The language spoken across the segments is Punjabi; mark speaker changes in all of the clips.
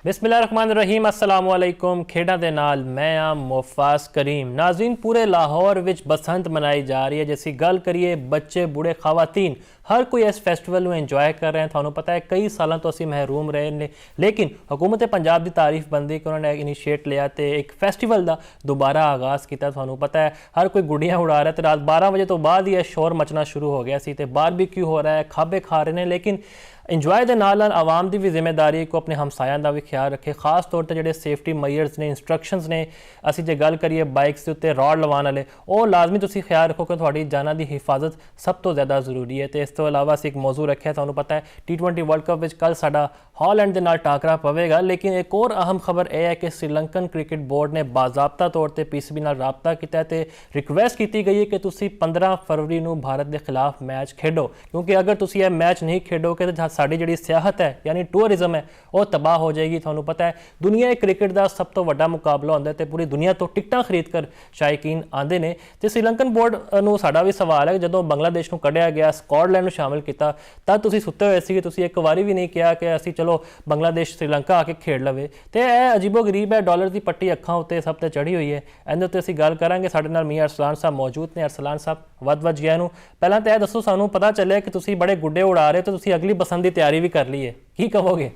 Speaker 1: बिस्मिल्लाहिर्रहमानिर्रहीम अस्सलाम वालेकुम। खेडा दे नाल मैं हाँ मुफास करीम। नाज़रीन, पूरे लाहौर विच बसंत मनाई जा रही है। जिसकी गल करिए बच्चे बूढ़े खवातीन हर कोई इस फैसटिवल में इंजॉय कर रहे हैं। थानू पता है कई सालों तो असी महरूम रहे ने, लेकिन हुकूमत पंजाब की तारीफ बनती कि उन्होंने इनिशिएट लिया तो एक फैसटिवल का दोबारा आगाज़ किया। थानू पता है हर कोई गुड़ियाँ उड़ा रहा है तो रात 12 बजे तो बाद ही शोर मचना शुरू हो गया सी ते बारबेक्यू हो रहा है, खाबे खा रहे हैं। लेकिन इंजॉय के नाल आवाम की भी जिम्मेदारी को अपने हमसायां का भी ख्याल रखे। खास तौर पर जो सेफ्टी मईयर्स ने, इंस्ट्रक्शंस ने, असी जो गल करिए बाइक्स के उत्ते रॉड लवाने वाले, वो लाजमी तुसी ख्याल रखो कि थोड़ी जाना की हिफाजत सब तो ज़्यादा जरूरी है। तो इस तो अलावा असी एक मौजू रखा, थानू पता है T20 वर्ल्ड कप में कल साडा हॉलैंड के नाल टाकरा पवेगा। लेकिन एक और अहम खबर यह है कि श्रीलंकन क्रिकेट बोर्ड ने बाजाबता तौर पर PCB नाल राबता किया तो रिक्वेस्ट की गई है कि तुसी 15 फरवरी को भारत के खिलाफ मैच खेडो, क्योंकि अगर तुसी यह मैच नहीं खेडोगे तो साड़ी जी सियाहत है यानी टूरिज्म है वो तबाह हो जाएगी। थानू पता है दुनिया क्रिकेट का सब तो वड्डा मुकाबला होंदा है, पूरी दुनिया तो टिकटां खरीद कर शायकीन आते हैं। तो श्रीलंकन बोर्ड नूं साडा भी सवाल है कि जो बांग्लादेश को कढ़िया गया, स्कॉटलैंड शामिल किया, तब तुसीं सुत्ते हुए सी, तुसीं एक बारी भी नहीं किया कि असीं चलो बांग्लादेश श्रीलंका आके खेड लवे। तो यह अजीबो गरीब है, डॉलर की पट्टी अखां उत्ते सब ते चढ़ी हुई है। इहदे उत्ते असीं गल करांगे। साडे नाल मियां अरसलान साहब मौजूद ने। अरसलान साहब वध जिया नूं पहलां तो यह दसो, सानूं पता चलिया कि तुसीं बड़े गुड्डे उड़ा रहे हो तो तुसीं अगली बसंत की तैयारी भी कर ली है, की कहोगे?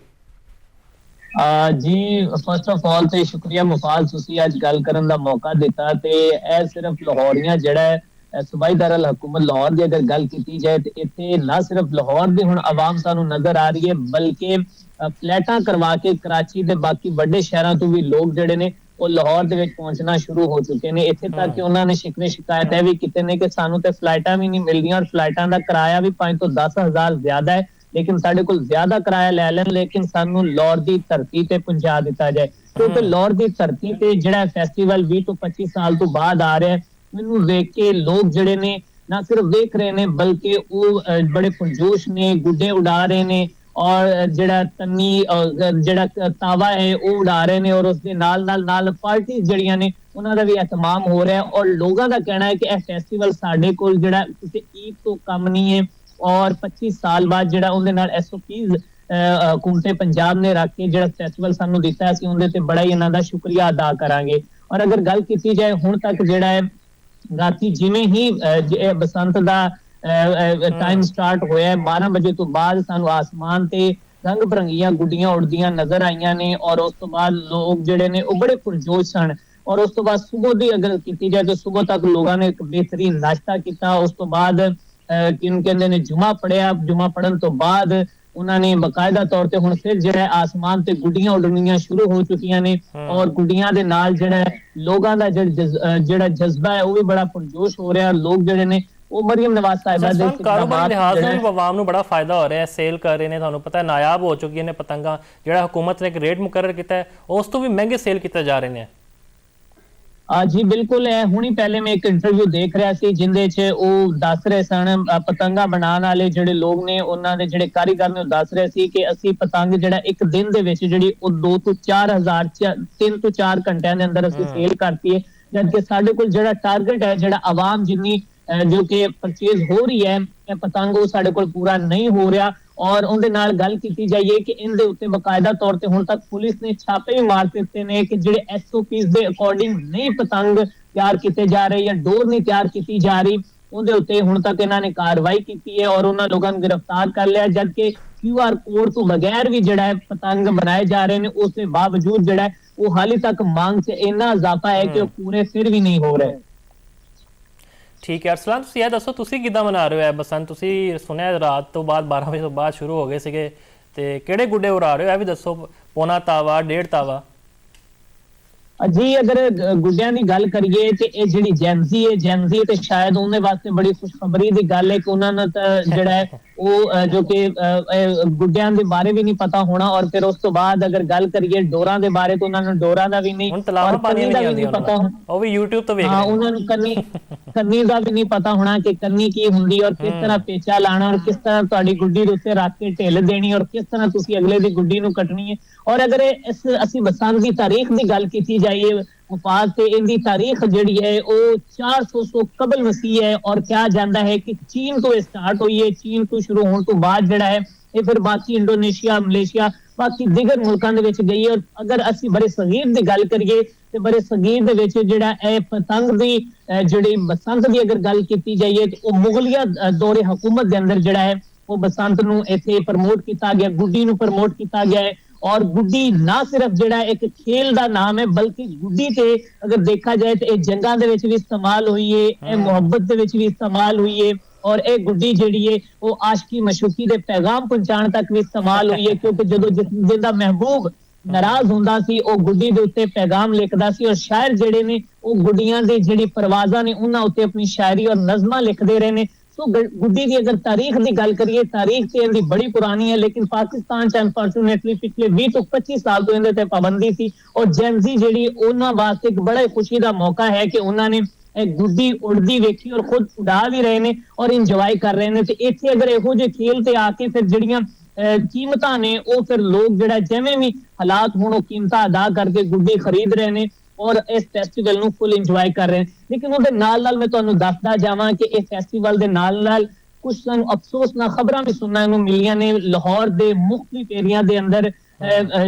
Speaker 2: जी फर्स्ट ऑफ ऑल तो शुक्रिया मुफाज, तुसी अज गल करन दा मौका दिता। ते ए सिर्फ लाहौरियां जेड़ा है सूबाई दारुल हुकूमत लाहौर की अगर गल की जाए तो इत्थे ना सिर्फ लाहौर दी हुण आवाम सानू नजर आ रही है, बल्कि फ्लैटां करवा के कराची दे बाकी बड़े शहरों तो भी लोग जेड़े ने वो लाहौर दे विच पहुंचना शुरू हो चुके ने। इत्थे तक कि उन्होंने शिकवे शिकायत भी कीते ने कि सानू ते फ्लाइटां भी नहीं मिलदियां और फ्लाइटां दा किराया भी 5 तो 10 हज़ार ज्यादा है, लेकिन साडे कोल ज्यादा किराया ले लैन, लेकिन सानू लाहौर दी धरती ते पहुंचा दिता जाए। क्योंकि लाहौर दी धरती ते जेड़ा फेस्टिवल 20 तो 25 साल तो बाद आ रहा है, मैनू वेख के लोग जेड़े ने ना सिर्फ देख रहे ने बल्कि वो बड़े पुरजोश ने, गुड्डे उड़ा रहे ने और जेड़ा तन्नी जेड़ा तावा है वो उड़ा रहे ने और उसके नाल नाल नाल पार्टी जड़ियां ने उन्हां दा भी एहतमाम हो रहा है। और लोगों का कहना है कि यह फेस्टिवल साडे कोल जेड़ा किसी ईद तो कम नहीं है और 25 साल बाद जेड़ा उनदे नाल SOPs हुकूमत पंजाब ने रख के जेड़ा फेस्टिवल सानू दिता है, असीं उनदे ते बड़ा ही इन्हां दा शुक्रिया अदा करांगे। और अगर गल की जाए हुण तक जेड़ा है राती जिवें ही बसंत दा टाइम स्टार्ट होया 12 बजे तो बाद सानू आसमान ते रंग बरंगियां गुड्डियां उड़दियां नजर आईयां ने और उस तो बाद लोग जेड़े ने वो बड़े पुरजोश सन। और उस तो बाद सुबह दी अगर की जाए तो सुबह तक लोगों ने एक बेहतरीन नाश्ता किया। उस तो बाद किन कहंदे ने जुमा पढ़िया, जुमा पढ़न तो बाद उन्होंने बकायदा तौर पे हुण फिर जेड़ा आसमान ते गुड्डियां उड़नियां शुरू हो चुकियां ने और गुड्डियां दे नाल जेड़ा लोगां दा जेड़ा जज्बा है वो भी बड़ा पुरजोश हो रहा है। लोग जेड़े ने वो मरियम नवाज साहिबा दे
Speaker 1: कारोबार लिहाज से भी आवाम नूं बड़ा फायदा हो रहा है, सेल कर रहे हैं। थानू पता है नायाब हो चुकी ने पतंगा, जेड़ा हुकूमत ने एक रेट मुकर्रर किया है उस तो भी महंगे सेल किए जा रहे हैं।
Speaker 2: जी बिल्कुल है। हुणी पहले मैं एक इंटरव्यू देख रहा सी जिंदे च वो दस रहे सन पतंगा बनाने वाले जेड़े लोग ने उन्हां दे जेड़े कारीगर ने दस रहे सी कि असी पतंग जेड़ा एक दिन दे विच जेड़ी 2 तो 4 हज़ार 3 तो 4 घंटिਆਂ ਦੇ अंदर ਅਸੀਂ सेल करती है, जबकि ਸਾਡੇ ਕੋਲ ਜਿਹੜਾ टारगेट है ਜਿਹੜਾ आवाम जिन्नी जो कि परचेज हो रही है पतंग वो ਸਾਡੇ ਕੋਲ पूरा नहीं हो रहा। और उनके नाल गल की जाइए कि इनके उत्ते बकायदा तौर पर हुण तक पुलिस ने छापे भी मार दिते ने कि जेडे SOPs के अकॉर्डिंग नहीं पतंग तैयार किए जा रहे या डोर नहीं तैयार की जा रही, उनके उत्ते हुण तक इन्होंने कार्रवाई की है और उन्होंने लोगों को गिरफ्तार कर लिया। जबकि QR कोड तो बगैर भी जेड़ा है पतंग बनाए जा रहे हैं, उसके बावजूद जेड़ा है वो हाली तक मांग से इतना इजाफा है कि पूरे फिर भी नहीं हो रहे।
Speaker 1: ठीक है अरसलान, तुसीं यह दसो तुसीं किद्दां मना रहे हो बसंत? तुसीं सुनिया रात तो बाद 12 बजे तो बाद शुरू हो गए सीगे ते किहड़े गुड्डे उड़ा रहे हो, यह भी दसो। पौना तावा, 1.5 तावा?
Speaker 2: जी अगर गुड्डियां की गल करिए तो ये जिहड़ी जैनजी है, जैनजी तो शायद उन्हें वास्ते बड़ी खुशखबरी की गल है कि उन्होंने जिहड़ा है वो जो कि गुड्डियां के बारे भी नहीं पता होना। और फिर उस तो बाद अगर गल करिए डोरां के बारे तो उन्होंने डोरां का भी नहीं और कन्नी का भी नहीं पता होना।
Speaker 1: यूट्यूब तो
Speaker 2: हाँ उन्होंने कन्नी का भी नहीं पता होना कि कन्नी की हुंदी और किस तरह पेचा लाना और किस तरह तुहाडी गुड्डी दे उत्ते रख के ढिल देनी और किस तरह तुसी अगले दी गुड्डी नूं कटनी है। और अगर इस असी बसंत की तारीख की गल की जाइए मुफाद से इनकी तारीख जिहड़ी है वो 400 कबल मसीह है और कहा जाता है कि चीन तो स्टार्ट हुई है, चीन तो शुरू होने तो बाद जिहड़ा है ये फिर बाकी इंडोनेशिया, मलेशिया ਬਾਕੀ ਦਿਗਰ ਮੁਲਕਾਂ ਦੇ ਵਿੱਚ ਗਈ ਹੈ। ਔਰ ਅਗਰ ਅਸੀਂ ਬੜੇ ਸਗੀਰ ਦੀ ਗੱਲ ਕਰੀਏ ਤੇ ਬੜੇ ਸਗੀਰ ਦੇ ਵਿੱਚ ਜਿਹੜਾ ਇਹ ਪਤੰਗ ਦੀ ਜਿਹੜੀ ਬਸੰਤ ਦੀ ਅਗਰ ਗੱਲ ਕੀਤੀ ਜਾਈਏ ਤੇ ਉਹ ਮੁਗਲਿਆ ਦੌਰੇ ਹਕੂਮਤ ਦੇ ਅੰਦਰ ਜਿਹੜਾ ਹੈ ਉਹ ਬਸੰਤ ਨੂੰ ਇੱਥੇ ਪ੍ਰਮੋਟ ਕੀਤਾ ਗਿਆ, ਗੁੱਡੀ ਨੂੰ ਪ੍ਰਮੋਟ ਕੀਤਾ ਗਿਆ ਹੈ। ਔਰ ਗੁੱਡੀ ਨਾ ਸਿਰਫ ਜਿਹੜਾ ਇੱਕ ਖੇਲ ਦਾ ਨਾਮ ਹੈ ਬਲਕਿ ਗੁੱਡੀ ਤੇ ਅਗਰ ਦੇਖਾ ਜਾਏ ਤੇ ਇਹ ਜੰਗਾਂ ਦੇ ਵਿੱਚ ਵੀ ਇਸਤੇਮਾਲ ਹੋਈ ਹੈ, ਇਹ ਮੁਹੱਬਤ ਦੇ ਵਿੱਚ ਵੀ ਇਸਤੇਮਾਲ ਹੋਈ ਹੈ। ਔਰ ਇਹ ਗੁੱਡੀ ਜਿਹੜੀ ਹੈ ਉਹ ਆਸ਼ਕੀ ਮਸ਼ੂਕੀ ਦੇ ਪੈਗਾਮ ਪਹੁੰਚਾਉਣ ਤੱਕ ਵੀ ਇਸਤੇਮਾਲ ਹੋਈ ਹੈ, ਕਿਉਂਕਿ ਜਦੋਂ ਜਿਸਦਾ ਮਹਿਬੂਬ ਨਾਰਾਜ਼ ਹੁੰਦਾ ਸੀ ਉਹ ਗੁੱਡੀ ਦੇ ਉੱਤੇ ਪੈਗਾਮ ਲਿਖਦਾ ਸੀ। ਔਰ ਸ਼ਾਇਰ ਜਿਹੜੇ ਨੇ ਉਹ ਗੁੱਡੀਆਂ ਦੀ ਜਿਹੜੀ ਪਰਵਾਜ਼ਾਂ ਨੇ ਉਹਨਾਂ ਉੱਤੇ ਆਪਣੀ ਸ਼ਾਇਰੀ ਔਰ ਨਜ਼ਮਾਂ ਲਿਖਦੇ ਰਹੇ ਨੇ। गुड्डी की अगर तारीख की गल करिए, तारीख तो इनकी बड़ी पुरानी है, लेकिन पाकिस्तान च अनफॉर्चुनेटली पिछले 20 तो 25 साल तो इनके पाबंदी थी। और जेनजी जी उन्होंने वास्ते एक बड़ा खुशी का मौका है कि उन्होंने गुड्डी उड़ती वेखी और खुद उड़ा भी रहे हैं और इंजॉय कर रहे हैं। तो इतने अगर इहो जे खेल ते आके फिर जड़ियां कीमतां ने वो फिर लोग जिहड़ा जिवें भी हालात होण वो कीमतां अदा करके गुड्डी खरीद रहे हैं और इस फैसटीवल ਨੂੰ फुल ਇੰਜੋਏ ਕਰ ਰਹੇ ਨੇ। ਲੇਕਿਨ ਉਹਦੇ ਨਾਲ ਮੈਂ ਤੁਹਾਨੂੰ ਦੱਸਦਾ ਜਾਵਾਂ ਕਿ ਇਹ ਫੈਸਟੀਵਲ ਦੇ ਨਾਲ ਕੁਝ ਸਾਨੂੰ ਅਫਸੋਸਨਾਕ ਖਬਰਾਂ ਵੀ ਸੁਣਨ ਨੂੰ ਮਿਲੀਆਂ ਨੇ। ਲਾਹੌਰ ਦੇ ਮੁਖਤਲਿਫ ਏਰੀਆ ਦੇ ਅੰਦਰ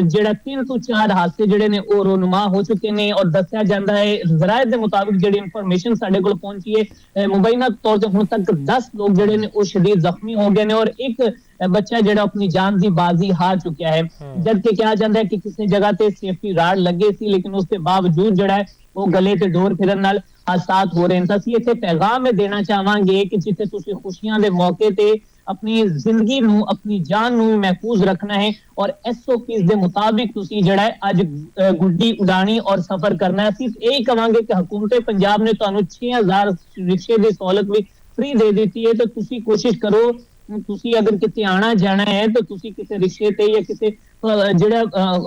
Speaker 2: ਜਿਹੜਾ 3 ਤੋਂ 4 ਹਾਦਸੇ ਜਿਹੜੇ ਨੇ ਉਹ ਰੋਨਮਾ ਹੋ ਚੁੱਕੇ ਨੇ। ਔਰ ਦੱਸਿਆ ਜਾਂਦਾ ਹੈ ਜ਼ਰਾਇਤ ਦੇ ਮੁਤਾਬਿਕ ਜਿਹੜੀ ਇਨਫੋਰਮੇਸ਼ਨ ਸਾਡੇ ਕੋਲ ਪਹੁੰਚੀ ਹੈ ਮੁਬੈਨਾ ਤੌਰ ਤੇ ਹੁਣ ਤੱਕ 10 ਲੋਕ ਜਿਹੜੇ ਨੇ ਉਹ ਸ਼ਦੀਦ ਜ਼ਖਮੀ ਹੋ ਗਏ ਨੇ ਔਰ ਇੱਕ ਬੱਚਾ ਜਿਹੜਾ ਆਪਣੀ ਜਾਨ ਦੀ ਬਾਜ਼ੀ ਹਾਰ ਚੁੱਕਿਆ ਹੈ। ਜਦਕਿ ਕਿਹਾ ਜਾਂਦਾ ਹੈ ਕਿ ਕਿਸੇ ਜਗ੍ਹਾ ਤੇ ਸੇਫਟੀ ਰਾਡ ਲੱਗੇ ਸੀ ਲੇਕਿਨ ਉਸ ਦੇ ਬਾਵਜੂਦ ਜਿਹੜਾ ਹੈ ਉਹ ਗਲੇ ਤੇ ਡੋਰ ਫਿਰਨ ਨਾਲ ਹਾਦਸਾਤ ਹੋ ਰਹੇ ਨੇ। ਤਾਂ ਅਸੀਂ ਇੱਥੇ ਪੈਗਾਮ ਇਹ ਦੇਣਾ ਚਾਹਾਂਗੇ ਕਿ ਜਿੱਥੇ ਤੁਸੀਂ ਖੁਸ਼ੀਆਂ ਦੇ ਮੌਕੇ ਤੇ अपनी जिंदगी नू अपनी जान नू महफूज रखना है और SOPs ਦੇ ਮੁਤਾਬਿਕ ਤੁਸੀਂ ਜਿਹੜਾ ਹੈ ਅੱਜ ਗੁੱਡੀ ਉਡਾਣੀ ਔਰ ਸਫ਼ਰ ਕਰਨਾ ਹੈ। ਸਿਰਫ ਇਹੀ ਕਵਾਂਗੇ ਕਿ ਹਕੂਮਤ ਪੰਜਾਬ ਨੇ ਤੁਹਾਨੂੰ 6000 ਰਿਕਸ਼ੇ ਦੀ ਸਹੂਲਤ ਵੀ ਫ੍ਰੀ ਦੇ ਦਿੱਤੀ ਹੈ। ਤਾਂ ਤੁਸੀਂ ਕੋਸ਼ਿਸ਼ ਕਰੋ, ਤੁਸੀਂ ਅਗਰ ਕਿਤੇ ਆਣਾ ਜਾਣਾ ਹੈ ਤਾਂ ਤੁਸੀਂ ਕਿਸੇ ਰਿਕਸ਼ੇ ਤੇ ਜਾਂ ਕਿਸੇ ਜਿਹੜਾ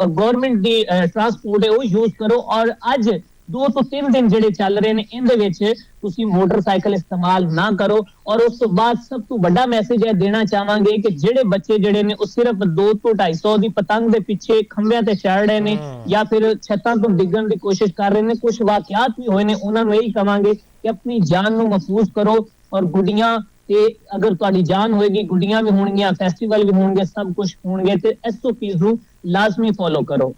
Speaker 2: ਗਵਰਨਮੈਂਟ ਦੀ ਟਰਾਂਸਪੋਰਟ ਹੈ ਉਹ ਯੂਜ਼ ਕਰੋ। ਔਰ ਅੱਜ 2 ਤੋਂ 3 दिन ਜਿਹੜੇ ਚੱਲ ਰਹੇ ਨੇ ਇਹਦੇ ਵਿੱਚ ਤੁਸੀਂ ਮੋਟਰਸਾਈਕਲ ਇਸਤੇਮਾਲ ਨਾ ਕਰੋ। ਔਰ ਉਸ ਤੋਂ ਬਾਅਦ ਸਭ ਤੋਂ ਵੱਡਾ ਮੈਸੇਜ ਇਹ ਦੇਣਾ ਚਾਹਾਂਗੇ ਕਿ ਜਿਹੜੇ ਬੱਚੇ ਜਿਹੜੇ ਨੇ ਉਹ ਸਿਰਫ 2 ਤੋਂ 250 ਦੀ ਪਤੰਗ ਦੇ ਪਿੱਛੇ ਖੰਭਿਆਂ ਤੇ ਚੜ ਰਹੇ ਨੇ ਜਾਂ ਫਿਰ ਛੱਤਾਂ ਤੋਂ ਡਿੱਗਣ ਦੀ ਕੋਸ਼ਿਸ਼ ਕਰ ਰਹੇ ਨੇ, ਕੁਝ ਵਾਕਿਆਤ ਵੀ ਹੋਏ ਨੇ, ਉਹਨਾਂ ਨੂੰ ਇਹੀ ਕਵਾਂਗੇ ਕਿ ਆਪਣੀ ਜਾਨ ਨੂੰ ਮਹਿਫੂਜ਼ ਕਰੋ। ਔਰ ਗੁੱਡੀਆਂ ਤੇ ਅਗਰ ਤੁਹਾਡੀ ਜਾਨ ਹੋਏਗੀ ਗੁੱਡੀਆਂ ਵੀ ਹੋਣਗੀਆਂ, ਫੈਸਟੀਵਲ ਵੀ ਹੋਣਗੇ, ਸਭ ਕੁਝ ਹੋਣਗੇ ਤੇ SOPs ਨੂੰ ਲਾਜ਼ਮੀ ਫੋਲੋ ਕਰੋ।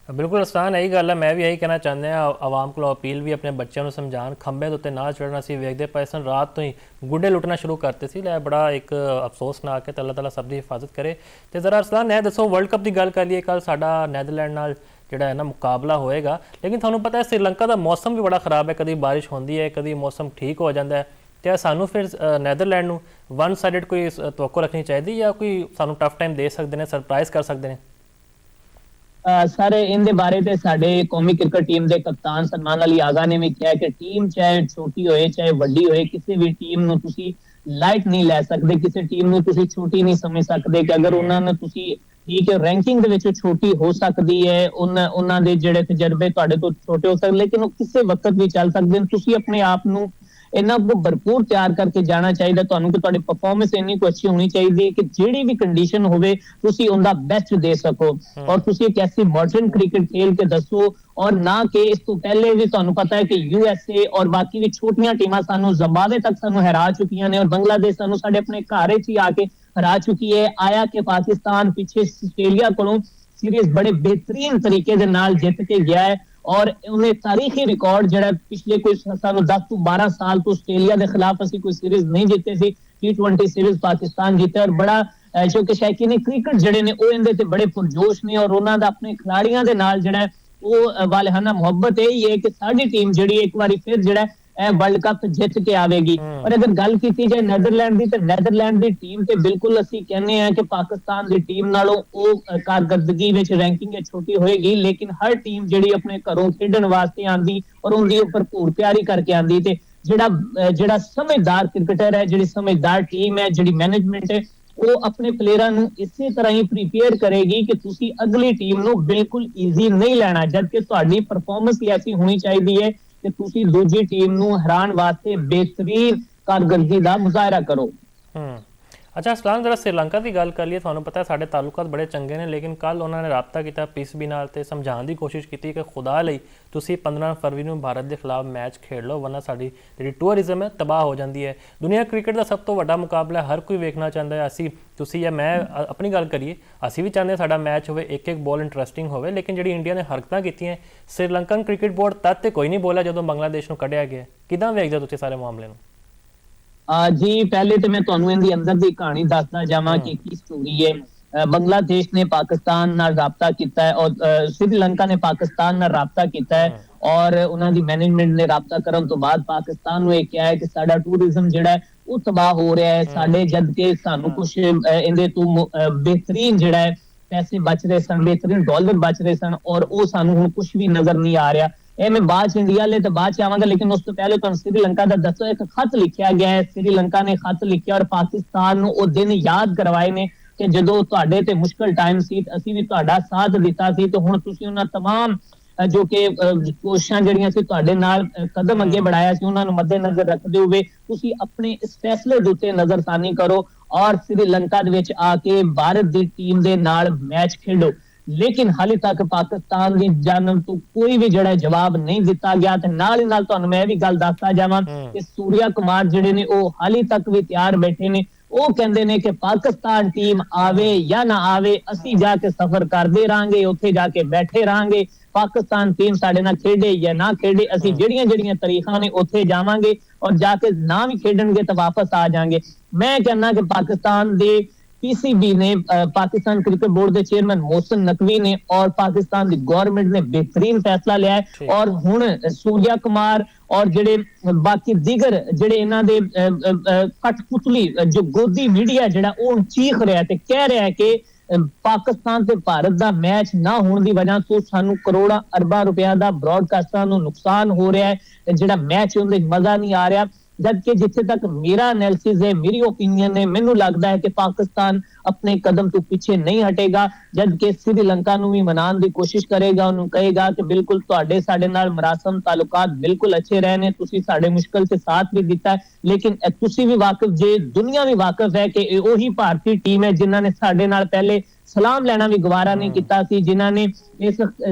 Speaker 1: ਬਿਲਕੁਲ ਆਸਾਨ ਇਹੀ ਗੱਲ ਹੈ। ਮੈਂ ਵੀ ਇਹੀ ਕਹਿਣਾ ਚਾਹੁੰਦੇ ਹਾਂ ਆਵਾਮ ਕੋਲ ਅਪੀਲ ਵੀ ਆਪਣੇ ਬੱਚਿਆਂ ਨੂੰ ਸਮਝਾਉਣ ਖੰਭੇ ਦੇ ਉੱਤੇ ਨਾ ਚੜ੍ਹਨਾ। ਅਸੀਂ ਵੇਖਦੇ ਪਏ ਸਨ ਰਾਤ ਤੋਂ ਹੀ ਗੁੱਡੇ ਲੁੱਟਣਾ ਸ਼ੁਰੂ ਕਰਤੇ ਸੀ। ਲੈ ਬੜਾ ਇੱਕ ਅਫਸੋਸਨਾਕ ਹੈ ਤੇ ਅੱਲਾਹ ਤਾਲਾ ਸਭ ਦੀ ਹਿਫਾਜ਼ਤ ਕਰੇ। ਤੇ ਜ਼ਰਾ ਅਰਸਲਾਨ ਇਹ ਦੱਸੋ ਵਰਲਡ ਕੱਪ ਦੀ ਗੱਲ ਕਰ ਲਈਏ, ਕੱਲ ਸਾਡਾ ਨੈਦਰਲੈਂਡ ਨਾਲ ਜਿਹੜਾ ਹੈ ਨਾ ਮੁਕਾਬਲਾ ਹੋਏਗਾ, ਲੇਕਿਨ ਤੁਹਾਨੂੰ ਪਤਾ ਹੈ ਸ੍ਰੀਲੰਕਾ ਦਾ ਮੌਸਮ ਵੀ ਬੜਾ ਖਰਾਬ ਹੈ, ਕਦੀ ਬਾਰਿਸ਼ ਹੁੰਦੀ ਹੈ ਕਦੀ ਮੌਸਮ ਠੀਕ ਹੋ ਜਾਂਦਾ ਹੈ। ਤੇ ਸਾਨੂੰ ਫਿਰ ਨੈਦਰਲੈਂਡ ਨੂੰ ਵਨ ਸਾਈਡਡ ਕੋਈ ਤਵੱਕੋ ਰੱਖਣੀ ਚਾਹੀਦੀ ਜਾਂ ਕੋਈ ਸਾਨੂੰ ਟਫ ਟਾਈਮ ਦੇ ਸਕਦੇ ਨੇ, ਸਰਪ੍ਰਾਈਜ਼ ਕਰ ਸਕਦੇ ਨੇ?
Speaker 2: ਸਾਰੇ ਇਹਦੇ ਬਾਰੇ ਤੇ ਸਾਡੇ ਕੌਮੀ ਕ੍ਰਿਕਟ ਟੀਮ ਦੇ ਕਪਤਾਨ ਸਲਮਾਨ ਅਲੀ ਆਗਾ ਨੇ ਵੀ ਕਿਹਾ ਕਿ ਟੀਮ ਚਾਹੇ ਛੋਟੀ ਹੋਏ ਚਾਹੇ ਵੱਡੀ ਹੋਏ ਕਿਸੇ ਵੀ ਟੀਮ ਨੂੰ ਤੁਸੀਂ ਲਾਈਟ ਨਹੀਂ ਲੈ ਸਕਦੇ, ਕਿਸੇ ਟੀਮ ਨੂੰ ਤੁਸੀਂ ਛੋਟੀ ਨਹੀਂ ਸਮਝ ਸਕਦੇ ਕਿ ਅਗਰ ਉਹਨਾਂ ਨੂੰ ਤੁਸੀਂ ਠੀਕ ਹੈ ਰੈਂਕਿੰਗ ਦੇ ਵਿੱਚ ਛੋਟੀ ਹੋ ਸਕਦੀ ਹੈ, ਉਹਨਾਂ ਦੇ ਜਿਹੜੇ ਤਜਰਬੇ ਤੁਹਾਡੇ ਤੋਂ ਛੋਟੇ ਹੋ ਸਕਦੇ ਲੇਕਿਨ ਉਹ ਕਿਸੇ ਵਕਤ ਵੀ ਚੱਲ ਸਕਦੇ ਨੇ। ਤੁਸੀਂ ਆਪਣੇ ਆਪ ਨੂੰ ਇਹਨਾਂ ਨੂੰ ਭਰਪੂਰ ਤਿਆਰ ਕਰਕੇ ਜਾਣਾ ਚਾਹੀਦਾ ਤੁਹਾਨੂੰ ਕਿ ਤੁਹਾਡੀ ਪਰਫਾਰਮੈਂਸ ਇੰਨੀ ਕੁ ਅੱਛੀ ਹੋਣੀ ਚਾਹੀਦੀ ਹੈ ਕਿ ਜਿਹੜੀ ਵੀ ਕੰਡੀਸ਼ਨ ਹੋਵੇ ਤੁਸੀਂ ਉਹਦਾ ਬੈਸਟ ਦੇ ਸਕੋ। ਔਰ ਤੁਸੀਂ ਇੱਕ ਐਸੀ ਮਾਡਰਨ ਕ੍ਰਿਕਟ ਖੇਲ ਕੇ ਦੱਸੋ ਔਰ ਨਾ ਕਿ ਇਸ ਤੋਂ ਪਹਿਲੇ ਵੀ ਤੁਹਾਨੂੰ ਪਤਾ ਹੈ ਕਿ USA ਔਰ ਬਾਕੀ ਵੀ ਛੋਟੀਆਂ ਟੀਮਾਂ ਸਾਨੂੰ ਜ਼ਿੰਬਾਬਵੇ ਤੱਕ ਸਾਨੂੰ ਹਰਾ ਚੁੱਕੀਆਂ ਨੇ ਔਰ ਬੰਗਲਾਦੇਸ਼ ਸਾਨੂੰ ਸਾਡੇ ਆਪਣੇ ਘਰ ਵਿੱਚ ਹੀ ਆ ਕੇ ਹਰਾ ਚੁੱਕੀ ਹੈ। ਆਇਆ ਕਿ ਪਾਕਿਸਤਾਨ ਪਿੱਛੇ ਆਸਟ੍ਰੇਲੀਆ ਕੋਲੋਂ ਸੀਰੀਜ਼ ਬੜੇ ਬਿਹਤਰੀਨ ਤਰੀਕੇ ਦੇ ਨਾਲ ਜਿੱਤ ਕੇ ਗਿਆ ਹੈ और उन्हें तारीखी रिकॉर्ड जरा पिछले कोई 10 ਤੋਂ 12 साल तो आस्ट्रेलिया के खिलाफ असि कोई सीरीज नहीं जीते सी। T20 सीरीज पाकिस्तान जीते और बड़ा जो कि शौकीन क्रिकेट जड़े ने ਉਹ ਇਹਦੇ ਤੇ ਬੜੇ ਪੁਰਜੋਸ਼ ਨੇ ਔਰ ਉਹਨਾਂ ਦਾ ਆਪਣੇ ਖਿਡਾਰੀਆਂ ਦੇ ਨਾਲ ਜਿਹੜਾ ਉਹ ਵਾਲਹਾਨਾ ਮੁਹੱਬਤ ਇਹ ਹੀ ਹੈ ਕਿ ਸਾਡੀ ਟੀਮ ਜਿਹੜੀ ਇੱਕ ਵਾਰੀ ਫਿਰ ਜਿਹੜਾ वर्ल्ड कप जित के आवेगी। और अगर गल की जाए नैदरलैंड की तो नैदरलैंड की टीम ते बिल्कुल असी कहने हैं कि पाकिस्तान की टीम नालों वो कारकरदगी विच रैंकिंग छोटी होएगी लेकिन हर टीम जिहड़ी अपने घरों खेडण वास्ते आंदी और उनकी भरपूर तैयारी करके आंदी ते जिहड़ा समझदार क्रिकेटर है, जिहड़ी समझदार टीम है, जिहड़ी मैनेजमेंट है वो अपने प्लेयरां नूं इसे तरह ही प्रीपेयर करेगी कि तुसी अगली टीम नूं बिल्कुल ईजी नहीं लेना जबकि तुहाडी परफॉर्मेंस ही ऐसी होनी चाहिए है कि तुसी दूजी टीम नूं हराण वास्ते बेहतरीन कारकरदगी दा मुजाहरा करो।
Speaker 1: ਅੱਛਾ ਅਸਲਾਨ, ਜ਼ਰਾ ਸ਼੍ਰੀਲੰਕਾ ਦੀ ਗੱਲ ਕਰ ਲਈਏ। ਤੁਹਾਨੂੰ ਪਤਾ ਹੈ ਸਾਡੇ ਤਾਲੁਕਾਤ ਬੜੇ ਚੰਗੇ ਨੇ, ਲੇਕਿਨ ਕੱਲ ਉਹਨਾਂ ਨੇ ਰਾਬਤਾ ਕੀਤਾ ਪੀਸੀਬੀ ਨਾਲ ਤੇ ਸਮਝਾਉਣ ਦੀ ਕੋਸ਼ਿਸ਼ ਕੀਤੀ ਕਿ ਖੁਦਾ ਲਈ ਤੁਸੀਂ 15 ਫਰਵਰੀ ਨੂੰ ਭਾਰਤ ਦੇ ਖਿਲਾਫ ਮੈਚ ਖੇਡ ਲਓ, ਵਰਨਾ ਸਾਡੀ ਜਿਹੜੀ ਟੂਰਿਜ਼ਮ ਹੈ ਤਬਾਹ ਹੋ ਜਾਂਦੀ ਹੈ। ਦੁਨੀਆ ਕ੍ਰਿਕਟ ਦਾ ਸਭ ਤੋਂ ਵੱਡਾ ਮੁਕਾਬਲਾ ਹਰ ਕੋਈ ਵੇਖਣਾ ਚਾਹੁੰਦਾ ਹੈ। ਅਸੀਂ, ਤੁਸੀਂ ਜਾਂ ਮੈਂ ਆਪਣੀ ਗੱਲ ਕਰੀਏ, ਅਸੀਂ ਵੀ ਚਾਹੁੰਦੇ ਹਾਂ ਸਾਡਾ ਮੈਚ ਹੋਵੇ, ਇੱਕ ਇੱਕ ਬਾਲ ਇੰਟਰਸਟਿੰਗ ਹੋਵੇ, ਲੇਕਿਨ ਜਿਹੜੀ ਇੰਡੀਆ ਨੇ ਹਰਕਤਾਂ ਕੀਤੀਆਂ, ਸ਼੍ਰੀਲੰਕਨ ਕ੍ਰਿਕਟ ਬੋਰਡ ਤਦ ਤੇ ਕੋਈ ਨਹੀਂ ਬੋਲਿਆ ਜਦੋਂ ਬੰਗਲਾਦੇਸ਼ ਨੂੰ ਕੱਢਿਆ ਗਿਆ। ਕਿੱਦਾਂ ਵੇਖਦੇ ਤੁਸੀਂ ਸਾਰੇ ਮਾਮਲੇ ਨੂੰ?
Speaker 2: ਜੀ ਪਹਿਲੇ ਤੇ ਮੈਂ ਤੁਹਾਨੂੰ ਇਹਦੀ ਅੰਦਰ ਦੀ ਕਹਾਣੀ ਦੱਸਦਾ ਜਾਵਾਂ ਕਿ ਕੀ ਸਟੋਰੀ ਹੈ। ਬੰਗਲਾਦੇਸ਼ ਨੇ ਪਾਕਿਸਤਾਨ ਨਾਲ ਰਾਬਤਾ ਕੀਤਾ ਹੈ ਔਰ ਸ਼੍ਰੀਲੰਕਾ ਨੇ ਪਾਕਿਸਤਾਨ ਨਾਲ ਰਾਬਤਾ ਕੀਤਾ ਹੈ ਔਰ ਉਹਨਾਂ ਦੀ ਮੈਨੇਜਮੈਂਟ ਨੇ ਰਾਬਤਾ ਕਰਨ ਤੋਂ ਬਾਅਦ ਪਾਕਿਸਤਾਨ ਨੂੰ ਇਹ ਕਿਹਾ ਹੈ ਕਿ ਸਾਡਾ ਟੂਰਿਜ਼ਮ ਜਿਹੜਾ ਹੈ ਉਹ ਤਬਾਹ ਹੋ ਰਿਹਾ ਹੈ ਸਾਡੇ, ਜਦ ਕਿ ਸਾਨੂੰ ਕੁਝ ਇਹਦੇ ਤੋਂ ਬਿਹਤਰੀਨ ਜਿਹੜਾ ਹੈ ਪੈਸੇ ਬਚ ਰਹੇ ਸਨ, ਬਿਹਤਰੀਨ ਡਾਲਰ ਬਚ ਰਹੇ ਸਨ ਔਰ ਉਹ ਸਾਨੂੰ ਹੁਣ ਕੁਝ ਵੀ ਨਜ਼ਰ ਨਹੀਂ ਆ ਰਿਹਾ। ਇਹ ਮੈਂ ਬਾਅਦ ਚ ਇੰਡੀਆ ਲਈ ਤਾਂ ਬਾਅਦ ਚ ਆਵਾਂਗਾ, ਲੇਕਿਨ ਉਸ ਤੋਂ ਪਹਿਲੇ ਤੁਹਾਨੂੰ ਸ਼੍ਰੀਲੰਕਾ ਦਾ ਦੱਸੋ। ਇੱਕ ਖਤ ਲਿਖਿਆ ਗਿਆ ਹੈ, ਸ਼੍ਰੀਲੰਕਾ ਨੇ ਖਤ ਲਿਖਿਆ ਔਰ ਪਾਕਿਸਤਾਨ ਨੂੰ ਉਹ ਦਿਨ ਯਾਦ ਕਰਵਾਏ ਨੇ ਕਿ ਜਦੋਂ ਤੁਹਾਡੇ ਤੇ ਮੁਸ਼ਕਲ ਟਾਈਮ ਸੀ, ਅਸੀਂ ਵੀ ਤੁਹਾਡਾ ਸਾਥ ਦਿੱਤਾ ਸੀ, ਤੇ ਹੁਣ ਤੁਸੀਂ ਉਹਨਾਂ ਤਮਾਮ ਜੋ ਕਿ ਕੋਸ਼ਿਸ਼ਾਂ ਜਿਹੜੀਆਂ ਸੀ ਤੁਹਾਡੇ ਨਾਲ ਕਦਮ ਅੱਗੇ बढ़ाया ਸੀ, ਉਹਨਾਂ ਨੂੰ ਮੱਦੇਨਜ਼ਰ ਰੱਖਦੇ ਹੋਏ ਤੁਸੀਂ ਆਪਣੇ ਇਸ ਫੈਸਲੇ ਦੇ ਉੱਤੇ ਨਜ਼ਰਸਾਨੀ ਕਰੋ ਔਰ ਸ਼੍ਰੀਲੰਕਾ ਦੇ ਵਿੱਚ ਆ ਕੇ ਭਾਰਤ ਦੀ ਟੀਮ ਦੇ ਨਾਲ ਮੈਚ ਖੇਡੋ। ਲੇਕਿਨ ਹਾਲੇ ਤੱਕ ਪਾਕਿਸਤਾਨ ਦੀ ਜਾਨਬ ਤੋਂ ਕੋਈ ਵੀ ਜਿਹੜਾ ਜਵਾਬ ਨਹੀਂ ਦਿੱਤਾ ਗਿਆ। ਤੇ ਨਾਲ ਹੀ ਨਾਲ ਤੁਹਾਨੂੰ ਮੈਂ ਇਹ ਵੀ ਗੱਲ ਦੱਸਦਾ ਜਾਵਾਂ ਕਿ ਸੂਰਿਆ ਕੁਮਾਰ ਜਿਹੜੇ ਨੇ ਉਹ ਹਾਲੇ ਤੱਕ ਵੀ ਤਿਆਰ ਬੈਠੇ ਨੇ। ਉਹ ਕਹਿੰਦੇ ਨੇ ਕਿ ਪਾਕਿਸਤਾਨ ਟੀਮ ਆਵੇ ਜਾਂ ਨਾ ਆਵੇ, ਅਸੀਂ ਜਾ ਕੇ ਸਫ਼ਰ ਕਰਦੇ ਰਹਾਂਗੇ, ਉੱਥੇ ਜਾ ਕੇ ਬੈਠੇ ਰਹਾਂਗੇ। ਪਾਕਿਸਤਾਨ ਟੀਮ ਸਾਡੇ ਨਾਲ ਖੇਡੇ ਜਾਂ ਨਾ ਖੇਡੇ, ਅਸੀਂ ਜਿਹੜੀਆਂ ਤਰੀਕਾਂ ਨੇ ਉੱਥੇ ਜਾਵਾਂਗੇ ਔਰ ਜਾ ਕੇ ਨਾ ਵੀ ਖੇਡਣਗੇ ਤਾਂ ਵਾਪਸ ਆ ਜਾਾਂਗੇ। ਮੈਂ ਕਹਿੰਦਾ ਕਿ ਪਾਕਿਸਤਾਨ ਦੇ पीसीबी ने, पाकिस्तान क्रिकेट बोर्ड के चेयरमैन मोहसिन नकवी ने और पाकिस्तान की गवर्नमेंट ने बेहतरीन फैसला लिया है और हुण सूर्या कुमार और जेडे बाकी दीगर जेडे इन्हां दे कठपुतली जो गोदी मीडिया जेड़ा वो चीख रहा है ते कह रहा है कि पाकिस्तान ते भारत दा मैच ना होने की वजह तो सानू करोड़ां अरबां रुपया दा ब्रॉडकास्टरां नू नुकसान हो रहा है, जेड़ा मैच उहदे मजा नहीं आ रहा। जबकि जिथे तक मेरा एनालिसिस है, मेरी ओपीनियन है, मैनू लगता है कि पाकिस्तान अपने कदम तो पीछे नहीं हटेगा, जबकि श्रीलंका नू भी मनाने की कोशिश करेगा, उन्होंने कहेगा कि बिल्कुल तुहाडे साडे नाल मरासम तालुकात बिल्कुल अच्छे रहे ने, तुसी साडे मुश्किल से साथ भी दिता है, लेकिन तुसी भी वाकिफ जे, दुनिया भी वाकिफ है कि वही भारतीय टीम है जिन्हां ने साडे नाल पहले सलाम लेना भी गवारा नहीं किया सी, जिन्हां ने इस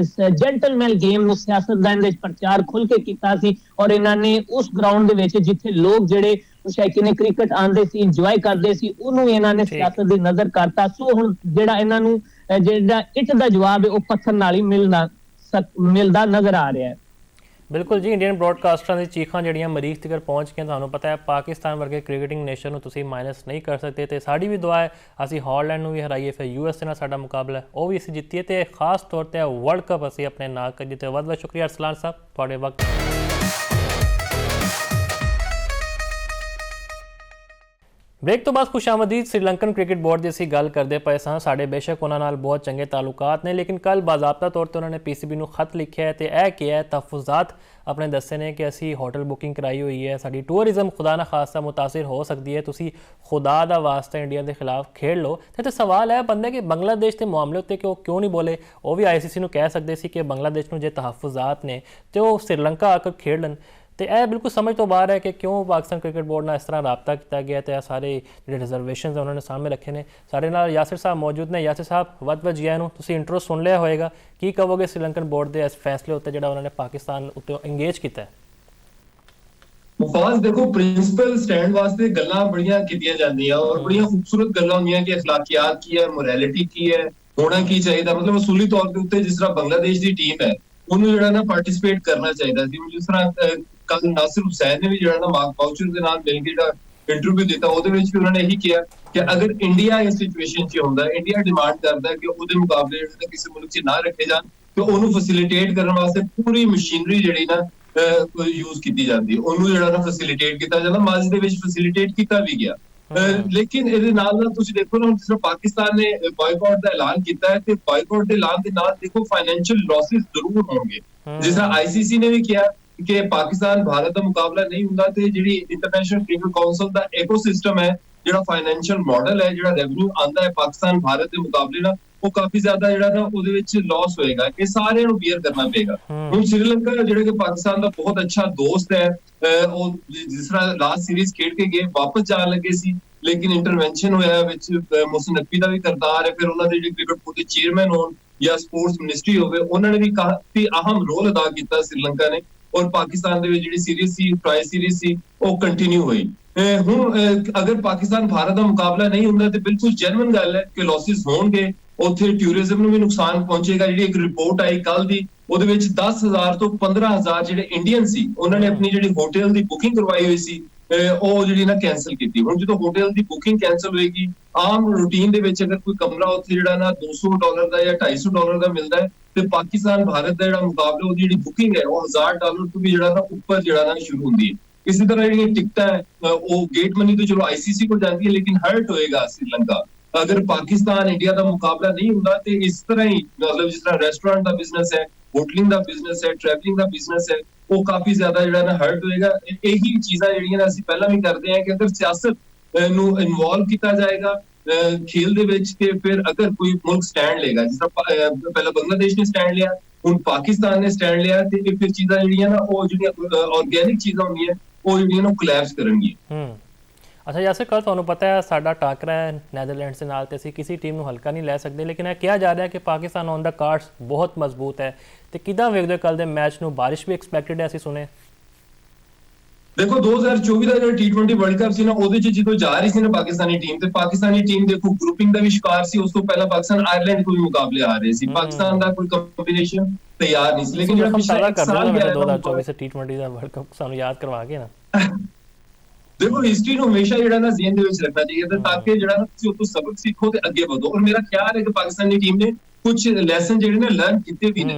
Speaker 2: जेंटलमैन गेम नूं सियासतदान दे प्रचार खुल के कीता सी और इन्हां ने उस ग्राउंड दे विच जिथे लोग जेडे शौकीन क्रिकेट आंदे सी, इंजॉय करदे सी, उहनूं इन्हां ने सियासत दी नजर करता। सो हुण जेड़ा इन्हां नूं जेड़ा इट दा जवाब है वो पत्थर नाल ही मिलदा नजर आ रहा है।
Speaker 1: बिल्कुल जी, इंडियन ब्रॉडकास्टर की चीखां जड़ियाँ मरीज तक पहुँच गई। तुहानूं पता है पाकिस्तान वर्गे क्रिकेटिंग नेशन नूं तुसीं माइनस नहीं कर सकते, तो साड़ी भी दुआ है असीं हॉलैंड नूं भी हराइए, फिर यूएस नाल साडा मुकाबला है वो भी असीं जित्तीए, तो खास तौर पर वर्ल्ड कप असीं अपने नां करिए। तो बहुत बहुत शुक्रिया अरसलान साहब तुहाडे वक्त। ब्रेक तो बाद खुशामदीद। श्रीलंकन क्रिकेट बोर्ड की असीं गल करते पे सां, साडे बेशक उन्हां नाल बहुत चंगे तालुकात ने, लेकिन कल बाज़ाब्ता तौर पर उन्होंने पीसीबी नूं खत लिखिया है तो यह किया है, तहफुजात अपने दस्से ने कि असी होटल बुकिंग कराई हुई है, साडी टूरिज़म खुदा ना खासा मुतासिर हो सकती है, तुसी खुदा दा वास्ता इंडिया के खिलाफ खेड लो। तो सवाल है बनता कि बांग्लादेश के मामले उत्ते कि वो क्यों नहीं बोले। वो भी ICC नूं कह सकते सी कि बांग्लादेश नूं जे तहफुजात ने तो श्रीलंका आकर खेड लन। तो यह बिल्कुल समझ तो बाहर है कि क्यों पाकिस्तान क्रिकेट बोर्ड नाल इस तरह रबता किया गया, तो सारे जो रिजर्वेशन है उन्होंने सामने रखे ने। सारे नाल यासिर साहब मौजूद ने। यासिर साहब वध वध जी आए, तुसीं इंट्रो सुन लिया होएगा, की कहोगे श्रीलंकन बोर्ड के इस फैसले उत्ते जिहड़ा उन्होंने पाकिस्तान उत्ते इंगेज किया है?
Speaker 3: मुफाज देखो, प्रिंसिपल स्टैंड वास्ते गल्लां बड़ियां कीतियां जांदियां और बड़ियां खूबसूरत गल्लां होंदियां कि अखलाकियात की है, मोरैलिटी की है, होना की चाहिए। मतलब असूली तौर पे उत्ते जिस तरह बांग्लादेश की टीम है ਉਹਨੂੰ ਜਿਹੜਾ ਨਾ ਪਾਰਟਿਸਿਪੇਟ ਕਰਨਾ ਚਾਹੀਦਾ ਸੀ। ਜਿਸ ਤਰ੍ਹਾਂ ਕੱਲ ਨਾਸਿਰ ਹੁਸੈਨ ਨੇ ਵੀ ਜਿਹੜਾ ਨਾ ਮਾਰਕ ਬਾਊਚਰ ਦੇ ਨਾਲ ਮਿਲ ਕੇ ਜਿਹੜਾ ਇੰਟਰਵਿਊ ਦਿੱਤਾ, ਉਹਦੇ ਵਿੱਚ ਵੀ ਉਹਨਾਂ ਨੇ ਇਹੀ ਕਿਹਾ ਕਿ ਅਗਰ ਇੰਡੀਆ ਇਸ ਸਿਚੁਏਸ਼ਨ 'ਚ ਹੁੰਦਾ, ਇੰਡੀਆ ਡਿਮਾਂਡ ਕਰਦਾ ਕਿ ਉਹਦੇ ਮੁਕਾਬਲੇ ਜਿਹੜੇ ਕਿਸੇ ਮੁਲਕ 'ਚ ਨਾ ਰੱਖੇ ਜਾਣ, ਤੇ ਉਹਨੂੰ ਫੈਸਿਲਿਟੇਟ ਕਰਨ ਵਾਸਤੇ ਪੂਰੀ ਮਸ਼ੀਨਰੀ ਜਿਹੜੀ ਨਾ ਯੂਜ਼ ਕੀਤੀ ਜਾਂਦੀ, ਉਹਨੂੰ ਜਿਹੜਾ ਨਾ ਫੈਸਿਲਿਟੇਟ ਕੀਤਾ ਜਾਂਦਾ। ਮਾਜ਼ੀ ਦੇ ਵਿੱਚ ਫੈਸਿਲਿਟੇਟ ਕੀਤਾ ਵੀ ਗਿਆ। लेकिन ਇਹਦੇ ਨਾਲ ਨਾਲ ਤੁਸੀਂ ਦੇਖੋ ਨਾ, ਜਿਸ ਤਰ੍ਹਾਂ ਪਾਕਿਸਤਾਨ ਨੇ ਬਾਇਕਾਟ ਦਾ ਐਲਾਨ ਕੀਤਾ ਹੈ, ਤੇ ਬਾਇਕਾਟ ਦੇ ਐਲਾਨ ਦੇ ਨਾਲ ਦੇਖੋ ਫਾਈਨੈਂਸ਼ੀਅਲ ਲਾਸਿਸ ਜ਼ਰੂਰ ਹੋਣਗੇ। ਜਿਸ ਤਰ੍ਹਾਂ ICC ਨੇ ਵੀ ਕਿਹਾ ਕਿ ਪਾਕਿਸਤਾਨ ਭਾਰਤ ਦਾ ਮੁਕਾਬਲਾ ਨਹੀਂ ਹੁੰਦਾ, ਤੇ ਜਿਹੜੀ ਇੰਟਰਨੈਸ਼ਨਲ ਕ੍ਰਿਕਟ ਕਾਉਂਸਲ ਦਾ ਇਕੋਸਿਸਟਮ ਹੈ, ਜਿਹੜਾ ਫਾਈਨੈਂਸ਼ੀਅਲ ਮਾਡਲ ਹੈ, ਜਿਹੜਾ ਰੈਵਨਿਊ ਆਉਂਦਾ ਹੈ ਪਾਕਿਸਤਾਨ ਭਾਰਤ ਦੇ ਮੁਕਾਬਲੇ ਨਾਲ, ਉਹ ਕਾਫੀ ਜ਼ਿਆਦਾ ਜਿਹੜਾ ਨਾ ਉਹਦੇ ਵਿੱਚ ਲਾਸ ਹੋਏਗਾ। ਇਹ ਸਾਰਿਆਂ ਨੂੰ ਬੀਅਰ ਕਰਨਾ ਪਏਗਾ। ਹੁਣ श्रीलंका ਜਿਹੜਾ ਕਿ ਪਾਕਿਸਤਾਨ ਦਾ ਬਹੁਤ ਅੱਛਾ ਦੋਸਤ ਹੈ, ਉਹ ਜਿਸ ਤਰ੍ਹਾਂ ਲਾਸਟ ਸੀਰੀਜ਼ ਖੇਡ ਕੇ ਗਏ, ਵਾਪਸ ਜਾਣ ਲੱਗੇ ਸੀ, ਲੇਕਿਨ ਇੰਟਰਵੈਂਸ਼ਨ ਹੋਇਆ ਵਿੱਚ ਮੋਹਸਿਨ ਨਕਵੀ ਦਾ ਵੀ ਕਰਤਾਰ ਹੈ, ਫਿਰ ਉਹਨਾਂ ਦੇ ਜਿਹੜੇ ਕ੍ਰਿਕਟ ਬੋਰਡ ਦੇ ਚੇਅਰਮੈਨ ਹੋਣ ਜਾਂ ਸਪੋਰਟਸ ਮਿਨਿਸਟਰੀ ਹੋਵੇ, ਉਹਨਾਂ ਨੇ ਵੀ ਕਾਫੀ ਅਹਿਮ ਰੋਲ ਅਦਾ ਕੀਤਾ ਸ੍ਰੀਲੰਕਾ ਨੇ, ਔਰ ਪਾਕਿਸਤਾਨ ਦੇ ਵਿੱਚ ਜਿਹੜੀ ਸੀਰੀਜ਼ ਸੀ, ਟਰਾਈ ਸੀਰੀਜ਼ ਸੀ, ਉਹ ਕੰਟੀਨਿਊ ਹੋਈ। ਹੁਣ ਅਗਰ ਪਾਕਿਸਤਾਨ ਭਾਰਤ ਦਾ ਮੁਕਾਬਲਾ ਨਹੀਂ ਹੁੰਦਾ ਤੇ ਬਿਲਕੁਲ ਜੈਨੂਇਨ ਗੱਲ ਹੈ ਕਿ ਲਾਸਿਸ ਹੋਣਗੇ, ਉੱਥੇ ਟੂਰਿਜ਼ਮ ਨੂੰ ਵੀ ਨੁਕਸਾਨ ਪਹੁੰਚੇਗਾ। ਜਿਹੜੀ ਇੱਕ ਰਿਪੋਰਟ ਆਈ ਕੱਲ ਦੀ, ਉਹਦੇ ਵਿੱਚ 10,000 ਤੋਂ 15,000 ਜਿਹੜੇ ਇੰਡੀਅਨ ਸੀ, ਉਹਨਾਂ ਨੇ ਆਪਣੀ ਜਿਹੜੀ ਹੋਟਲ ਦੀ ਬੁਕਿੰਗ ਕਰਵਾਈ ਹੋਈ ਸੀ, ਉਹ ਜਿਹੜੀ ਨਾ ਕੈਨਸਲ ਕੀਤੀ। ਹੁਣ ਜਦੋਂ ਹੋਟਲ ਦੀ ਬੁਕਿੰਗ ਕੈਨਸਲ ਹੋਏਗੀ, ਆਮ ਰੂਟੀਨ ਦੇ ਵਿੱਚ ਅਗਰ ਕੋਈ ਕਮਰਾ ਉੱਥੇ ਜਿਹੜਾ ਨਾ $200 ਦਾ ਜਾਂ $250 ਦਾ ਮਿਲਦਾ ਹੈ, ਤੇ ਪਾਕਿਸਤਾਨ ਭਾਰਤ ਦਾ ਜਿਹੜਾ ਮੁਕਾਬਲਾ, ਉਹਦੀ ਜਿਹੜੀ ਬੁਕਿੰਗ ਹੈ ਉਹ $1000 ਤੋਂ ਵੀ ਜਿਹੜਾ ਨਾ ਉੱਪਰ ਜਿਹੜਾ ਨਾ ਸ਼ੁਰੂ ਹੁੰਦੀ ਹੈ। ਇਸੇ ਤਰ੍ਹਾਂ ਜਿਹੜੀਆਂ ਟਿਕਟਾਂ ਹੈ ਉਹ ਗੇਟ ਮਨੀ ਤੋਂ ਚਲੋ ਆਈਸੀਸੀ ਕੋਲ ਜਾਂਦੀ ਹੈ, ਲੇਕਿਨ ਹਰਟ ਹੋਏਗਾ ਸ੍ਰੀਲੰਕਾ ਅਗਰ ਪਾਕਿਸਤਾਨ ਇੰਡੀਆ ਦਾ ਮੁਕਾਬਲਾ ਨਹੀਂ ਹੁੰਦਾ। ਤੇ ਇਸ ਤਰ੍ਹਾਂ ਹੀ ਮਤਲਬ ਜਿਸ ਤਰ੍ਹਾਂ ਰੈਸਟੋਰੈਂਟ ਦਾ ਬਿਜ਼ਨਸ ਹੈ, ਹੋਟਲਿੰਗ ਦਾ ਬਿਜ਼ਨਸ ਹੈ, ਟਰੈਵਲਿੰਗ ਦਾ ਬਿਜ਼ਨਸ ਹੈ, ਉਹ ਕਾਫੀ ਜ਼ਿਆਦਾ ਜਿਹੜਾ ਨਾ ਹਰਟ ਹੋਏਗਾ। ਇਹੀ ਚੀਜ਼ਾਂ ਜਿਹੜੀਆਂ ਨਾ ਅਸੀਂ ਪਹਿਲਾਂ ਵੀ ਕਰਦੇ ਹਾਂ ਕਿ ਅਗਰ ਸਿਆਸਤ ਨੂੰ ਇਨਵੋਲਵ ਕੀਤਾ ਜਾਏਗਾ ਖੇਲ ਦੇ ਵਿੱਚ, ਤੇ ਫਿਰ ਅਗਰ ਕੋਈ ਮੁਲਕ ਸਟੈਂਡ ਲਏਗਾ, ਜਿਸ ਤਰ੍ਹਾਂ ਪਹਿਲਾਂ ਬੰਗਲਾਦੇਸ਼ ਨੇ ਸਟੈਂਡ ਲਿਆ, ਹੁਣ ਪਾਕਿਸਤਾਨ ਨੇ ਸਟੈਂਡ ਲਿਆ, ਤੇ ਫਿਰ ਚੀਜ਼ਾਂ ਜਿਹੜੀਆਂ ਨਾ ਉਹ ਜਿਹੜੀਆਂ ਆਰਗੈਨਿਕ ਚੀਜ਼ਾਂ ਹੁੰਦੀਆਂ ਉਹ ਜਿਹੜੀਆਂ ਨਾ ਕੋਲੈਪਸ ਕਰਨਗੀਆਂ।
Speaker 1: ਅੱਛਾ ਜੈਸੇ ਕੱਲ ਤੁਹਾਨੂੰ ਪਤਾ ਹੈ ਸਾਡਾ ਟਾਕਰਾ ਹੈ ਨੈਦਰਲੈਂਡਸ ਦੇ ਨਾਲ, ਤੇ ਅਸੀਂ ਕਿਸੇ ਟੀਮ ਨੂੰ ਹਲਕਾ ਨਹੀਂ ਲੈ ਸਕਦੇ, ਲੇਕਿਨ ਇਹ ਕਿਹਾ ਜਾ ਰਿਹਾ ਕਿ ਪਾਕਿਸਤਾਨ ਔਨ ਦਾ ਕਾਰਡਸ ਬਹੁਤ ਮਜ਼ਬੂਤ ਹੈ, ਤੇ ਕਿੱਦਾਂ ਵੇਖਦੇ ਹੋ ਕੱਲ ਦੇ ਮੈਚ ਨੂੰ? ਬਾਰਿਸ਼ ਵੀ ਐਕਸਪੈਕਟਡ ਹੈ ਅਸੀਂ ਸੁਣੇ।
Speaker 3: ਦੇਖੋ 2024 ਦਾ ਜਿਹੜਾ T20 ਵਰਲਡ ਕੱਪ ਸੀ ਨਾ, ਉਹਦੇ ਚ ਜਦੋਂ ਜਾ ਰਹੀ ਸੀ ਨਾ ਪਾਕਿਸਤਾਨੀ ਟੀਮ, ਤੇ ਪਾਕਿਸਤਾਨੀ ਟੀਮ ਦੇਖੋ ਗਰੁੱਪਿੰਗ ਦਾ ਵੀ ਸ਼ਿਕਾਰ ਸੀ। ਉਸ ਤੋਂ ਪਹਿਲਾਂ ਪਾਕਿਸਤਾਨ ਆਇਰਲੈਂਡ ਕੋਈ ਮੁਕਾਬਲੇ ਆ ਰਹੇ ਸੀ, ਪਾਕਿਸਤਾਨ ਦਾ ਕੋਈ ਕੰਬੀਨੇਸ਼ਨ ਤਿਆਰ ਨਹੀਂ ਸੀ। ਲੇਕਿਨ ਜਿਹੜਾ ਪਿਛਲਾ ਸਾਲ ਗਿਆ
Speaker 1: 2024 T20 ਦਾ ਵਰਲਡ ਕੱਪ ਸਾਨੂੰ ਯਾਦ ਕਰਵਾ ਕੇ ਨਾ,
Speaker 3: ਦੇਖੋ ਹਿਸਟਰੀ ਨੂੰ ਹਮੇਸ਼ਾ ਜਿਹੜਾ ਨਾ ਜ਼ਿਹਨ ਦੇ ਵਿੱਚ ਰੱਖਣਾ ਚਾਹੀਦਾ, ਤਾਂ ਕਿ ਜਿਹੜਾ ਨਾ ਤੁਸੀਂ ਉਸ ਤੋਂ ਸਬਕ ਸਿੱਖੋ ਤੇ ਅੱਗੇ ਵਧੋ। ਔਰ ਮੇਰਾ ਖਿਆਲ ਹੈ ਕਿ ਪਾਕਿਸਤਾਨੀ ਟੀਮ ਨੇ ਕੁਝ ਲੈਸਨ ਜਿਹੜੇ ਨੇ ਲਰਨ ਕੀਤੇ ਵੀ ਨੇ।